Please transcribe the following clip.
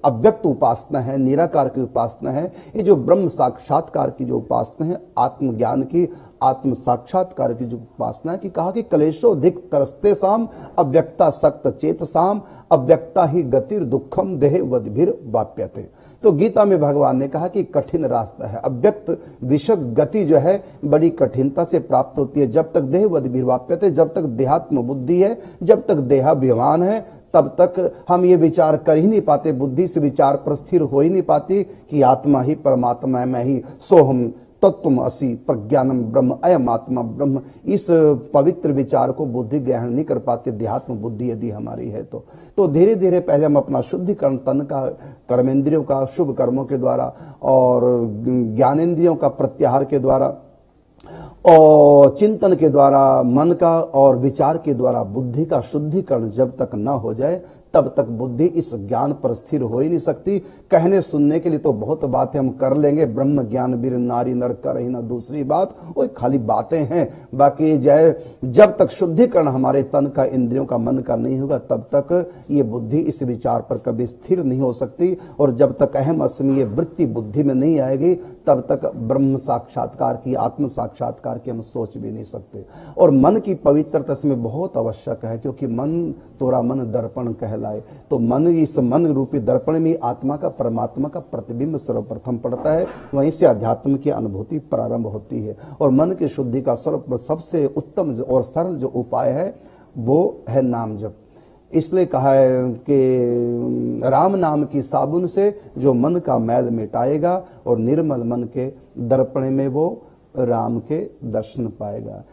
अव्यक्त उपासना है, निराकार की उपासना है, ये जो ब्रह्म साक्षात्कार की जो उपासना है, आत्मज्ञान की, आत्म साक्षात्कार की जो उपासना है, कि कहा कि क्लेशोधिक तरस्ते साम अव्यक्ता सक्त चेत साम अव्यक्ता ही गतिर दुखम देह वदभिर वाप्यते। तो गीता में भगवान ने कहा कि कठिन रास्ता है, अव्यक्त विषय गति जो है बड़ी कठिनता से प्राप्त होती है। जब तक देह वदभिर वाप्यते, जब तक देहात्म बुद्धि है, जब तक देहाभिमान है, तब तक हम ये विचार कर ही नहीं पाते, बुद्धि से विचार पर स्थिर हो ही नहीं पाती कि आत्मा ही परमात्मा है, मैं ही सोहम तत्वम असि प्रज्ञानम ब्रह्म अयम आत्मा ब्रह्म। इस पवित्र विचार को बुद्धि ग्रहण नहीं कर पाते, देहात्म बुद्धि यदि हमारी है तो धीरे धीरे पहले हम अपना शुद्धिकरण तन का, कर्मेंद्रियों का शुभ कर्मों के द्वारा और ज्ञानेंद्रियों का प्रत्याहार के द्वारा और चिंतन के द्वारा, मन का और विचार के द्वारा बुद्धि का शुद्धिकरण जब तक न हो जाए तब तक बुद्धि इस ज्ञान पर स्थिर हो ही नहीं सकती। कहने सुनने के लिए तो बहुत बातें हम कर लेंगे, ब्रह्म ज्ञान वीर नारी नर कर ही ना दूसरी बात, वो खाली बातें हैं। बाकी जब तक शुद्धिकरण हमारे तन का, इंद्रियों का, मन का नहीं होगा तब तक ये बुद्धि इस विचार पर कभी स्थिर नहीं हो सकती। और जब तक अहम अस्मि ये वृत्ति बुद्धि में नहीं आएगी तब तक ब्रह्म साक्षात्कार की, आत्म साक्षात्कार की हम सोच भी नहीं सकते। और मन की पवित्रता इसमें बहुत आवश्यक है, क्योंकि मन तोरा मन दर्पण कहलाए। तो मन, इस मन रूपी दर्पण में आत्मा का, परमात्मा का प्रतिबिंब सर्वप्रथम पड़ता है, वहीं से अध्यात्म की अनुभूति प्रारंभ होती है। और मन की शुद्धि का सबसे उत्तम और सरल जो उपाय है वो है नाम जप। इसलिए कहा है कि राम नाम की साबुन से जो मन का मैल मिटाएगा और निर्मल मन के दर्पण में वो राम के दर्शन पाएगा।